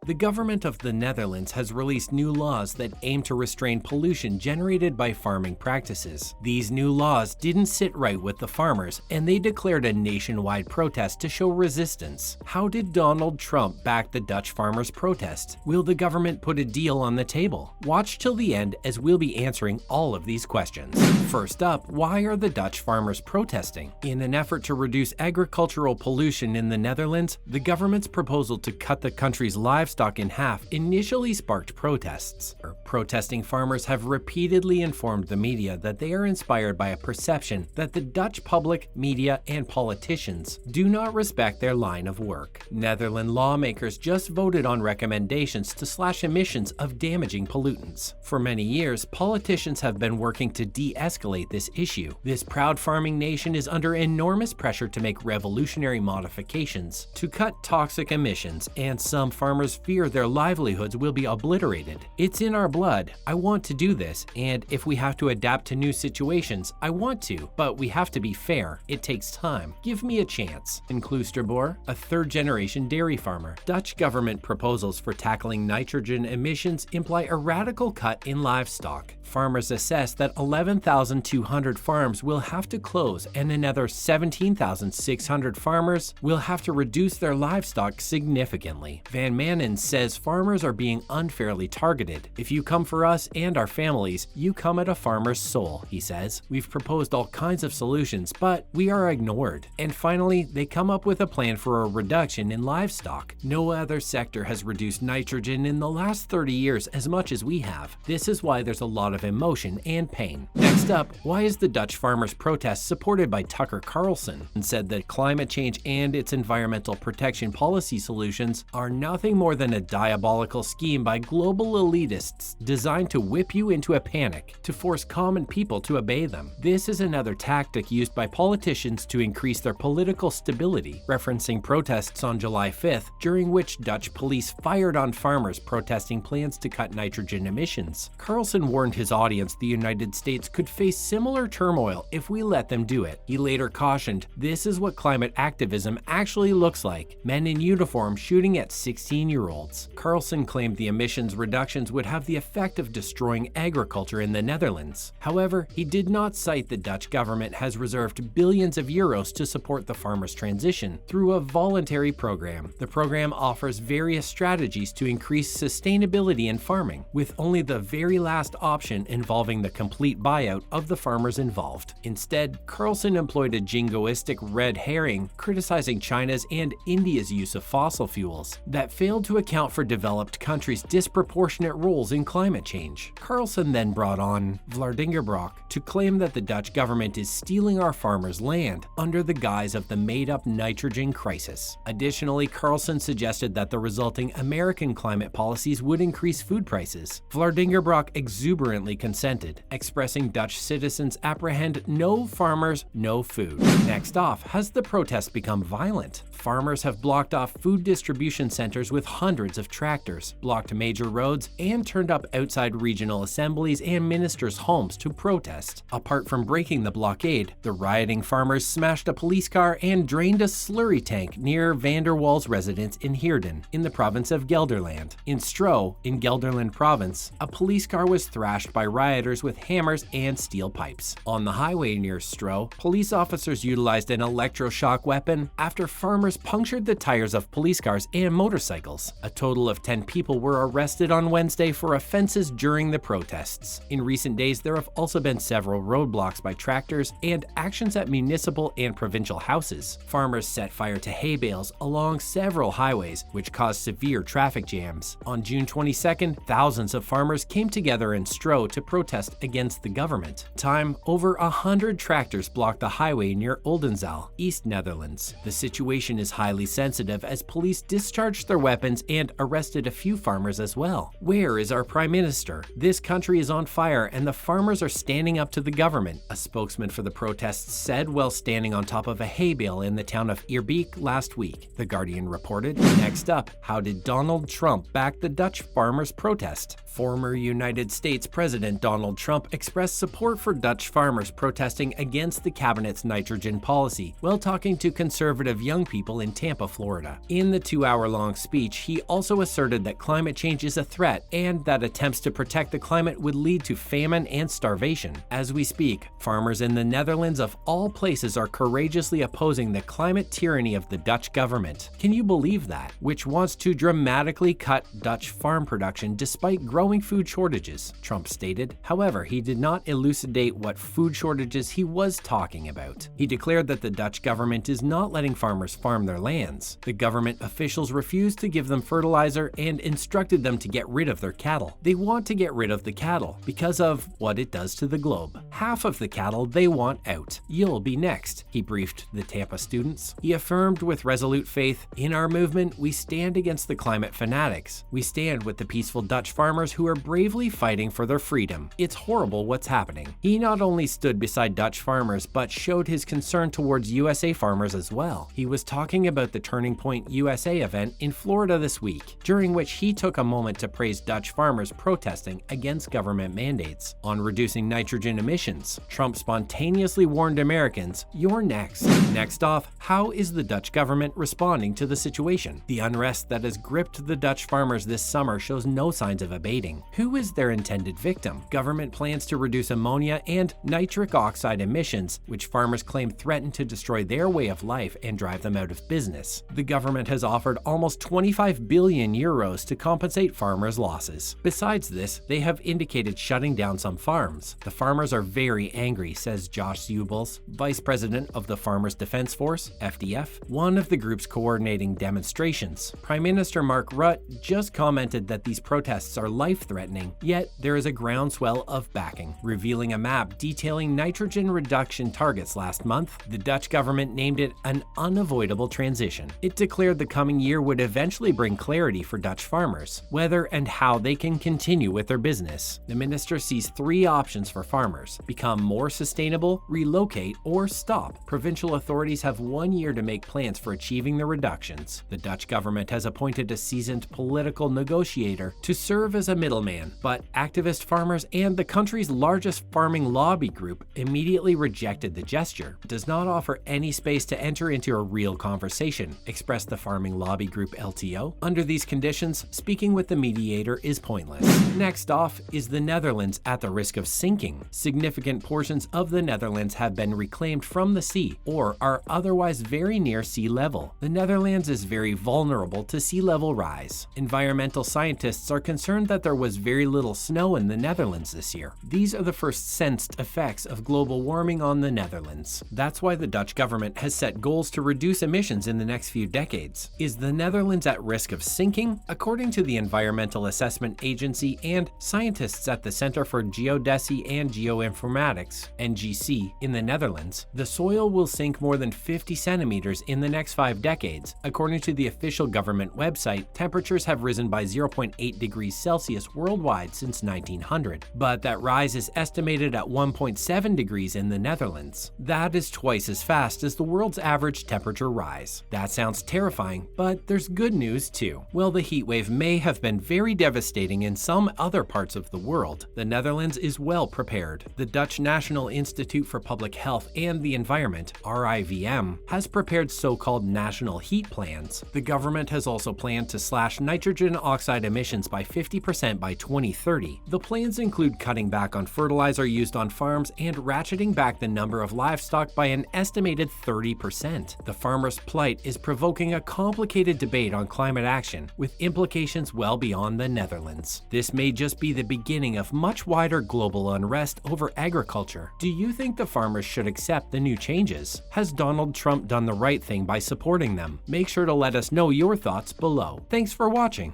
The government of the Netherlands has released new laws that aim to restrain pollution generated by farming practices. These new laws didn't sit right with the farmers, and they declared a nationwide protest to show resistance. How did Donald Trump back the Dutch farmers' protest? Will the government put a deal on the table? Watch till the end as we'll be answering all of these questions. First up, why are the Dutch farmers protesting? In an effort to reduce agricultural pollution in the Netherlands, the government's proposal to cut the country's livestock in half initially sparked protests. Protesting farmers have repeatedly informed the media that they are inspired by a perception that the Dutch public, media, and politicians do not respect their line of work. Netherlands lawmakers just voted on recommendations to slash emissions of damaging pollutants. For many years, politicians have been working to de-escalate this issue. This proud farming nation is under enormous pressure to make revolutionary modifications to cut toxic emissions, and some farmers fear their livelihoods will be obliterated. It's in our blood. I want to do this, and if we have to adapt to new situations, I want to, but we have to be fair. It takes time. Give me a chance. In Kloosterboer, a third-generation dairy farmer, Dutch government proposals for tackling nitrogen emissions imply a radical cut in livestock. Farmers assess that 11,200 farms will have to close, and another 17,600 farmers will have to reduce their livestock significantly. Van Manen says farmers are being unfairly targeted. If you come for us and our families, you come at a farmer's soul, he says. We've proposed all kinds of solutions, but we are ignored. And finally, they come up with a plan for a reduction in livestock. No other sector has reduced nitrogen in the last 30 years as much as we have. This is why there's a lot of emotion and pain. Next up, why is the Dutch farmers' protest supported by Tucker Carlson? And said that climate change and its environmental protection policy solutions are nothing more than a diabolical scheme by global elitists designed to whip you into a panic to force common people to obey them. This is another tactic used by politicians to increase their political stability, referencing protests on July 5th, during which Dutch police fired on farmers protesting plans to cut nitrogen emissions. Carlson warned his audience the United States could face similar turmoil if we let them do it. He later cautioned, "This is what climate activism actually looks like, men in uniform shooting at 16-year-olds. Carlson claimed the emissions reductions would have the effect of destroying agriculture in the Netherlands. However, he did not cite the Dutch government has reserved billions of euros to support the farmers' transition through a voluntary program. The program offers various strategies to increase sustainability in farming, with only the very last option involving the complete buyout of the farmers involved. Instead, Carlson employed a jingoistic red herring, criticizing China's and India's use of fossil fuels that failed to account for developed countries' disproportionate roles in climate change. Carlson then brought on Vlaardingerbroek to claim that the Dutch government is stealing our farmers' land under the guise of the made-up nitrogen crisis. Additionally, Carlson suggested that the resulting American climate policies would increase food prices. Vlaardingerbroek exuberantly consented, expressing Dutch citizens apprehend no farmers, no food. Next off, has the protest become violent? Farmers have blocked off food distribution centers with hundreds of tractors, blocked major roads, and turned up outside regional assemblies and ministers' homes to protest. Apart from breaking the blockade, the rioting farmers smashed a police car and drained a slurry tank near Van der Waals' residence in Heerden, in the province of Gelderland. In Stro, in Gelderland province, a police car was thrashed by rioters with hammers and steel pipes. On the highway near Stro, police officers utilized an electroshock weapon after farmers punctured the tires of police cars and motorcycles. A total of 10 people were arrested on Wednesday for offenses during the protests. In recent days, there have also been several roadblocks by tractors and actions at municipal and provincial houses. Farmers set fire to hay bales along several highways, which caused severe traffic jams. On June 22nd, thousands of farmers came together in Stro to protest against the government. Over 100 tractors blocked the highway near Oldenzaal, East Netherlands. The situation is highly sensitive as police discharged their weapons and arrested a few farmers as well. Where is our Prime Minister? This country is on fire and the farmers are standing up to the government, a spokesman for the protests said while standing on top of a hay bale in the town of Eerbeek last week, The Guardian reported. Next up, how did Donald Trump back the Dutch farmers' protest? Former United States President Donald Trump expressed support for Dutch farmers protesting against the cabinet's nitrogen policy while talking to conservative young people people in Tampa, Florida. In the 2-hour-long speech, he also asserted that climate change is a threat and that attempts to protect the climate would lead to famine and starvation. As we speak, farmers in the Netherlands of all places are courageously opposing the climate tyranny of the Dutch government. Can you believe that? Which wants to dramatically cut Dutch farm production despite growing food shortages, Trump stated. However, he did not elucidate what food shortages he was talking about. He declared that the Dutch government is not letting farmers farm their lands. The government officials refused to give them fertilizer and instructed them to get rid of their cattle. They want to get rid of the cattle because of what it does to the globe. Half of the cattle they want out. You'll be next, he briefed the Tampa students. He affirmed with resolute faith, "In our movement, we stand against the climate fanatics. We stand with the peaceful Dutch farmers who are bravely fighting for their freedom. It's horrible what's happening." He not only stood beside Dutch farmers, but showed his concern towards USA farmers as well. He was talking about the Turning Point USA event in Florida this week, during which he took a moment to praise Dutch farmers protesting against government mandates on reducing nitrogen emissions. Trump spontaneously warned Americans, "You're next." Next off, how is the Dutch government responding to the situation? The unrest that has gripped the Dutch farmers this summer shows no signs of abating. Who is their intended victim? Government plans to reduce ammonia and nitric oxide emissions, which farmers claim threaten to destroy their way of life and drive them out of business. The government has offered almost 25 billion euros to compensate farmers' losses. Besides this, they have indicated shutting down some farms. The farmers are very angry, says Josh Zubels, vice president of the Farmers Defense Force, FDF, one of the groups coordinating demonstrations. Prime Minister Mark Rutte just commented that these protests are life-threatening, yet there is a groundswell of backing. Revealing a map detailing nitrogen reduction targets last month, the Dutch government named it an unavoidable transition. It declared the coming year would eventually bring clarity for Dutch farmers, whether and how they can continue with their business. The minister sees 3 options for farmers: become more sustainable, relocate, or stop. Provincial authorities have 1 year to make plans for achieving the reductions. The Dutch government has appointed a seasoned political negotiator to serve as a middleman, but activist farmers and the country's largest farming lobby group immediately rejected the gesture. It does not offer any space to enter into a real conversation, expressed the farming lobby group LTO. Under these conditions, speaking with the mediator is pointless. Next off is the Netherlands at the risk of sinking. Significant portions of the Netherlands have been reclaimed from the sea or are otherwise very near sea level. The Netherlands is very vulnerable to sea level rise. Environmental scientists are concerned that there was very little snow in the Netherlands this year. These are the first sensed effects of global warming on the Netherlands. That's why the Dutch government has set goals to reduce emissions in the next few decades. Is the Netherlands at risk of sinking? According to the Environmental Assessment Agency and scientists at the Center for Geodesy and Geoinformatics, NGC, in the Netherlands, the soil will sink more than 50 centimeters in the next 5 decades. According to the official government website, temperatures have risen by 0.8 degrees Celsius worldwide since 1900, but that rise is estimated at 1.7 degrees in the Netherlands. That is twice as fast as the world's average temperature rise. That sounds terrifying, but there's good news too. While the heat wave may have been very devastating in some other parts of the world, the Netherlands is well prepared. The Dutch National Institute for Public Health and the Environment, RIVM, has prepared so-called national heat plans. The government has also planned to slash nitrogen oxide emissions by 50% by 2030. The plans include cutting back on fertilizer used on farms and ratcheting back the number of livestock by an estimated 30%. The farmers' plight is provoking a complicated debate on climate action, with implications well beyond the Netherlands. This may just be the beginning of much wider global unrest over agriculture. Do you think the farmers should accept the new changes? Has Donald Trump done the right thing by supporting them? Make sure to let us know your thoughts below. Thanks for watching.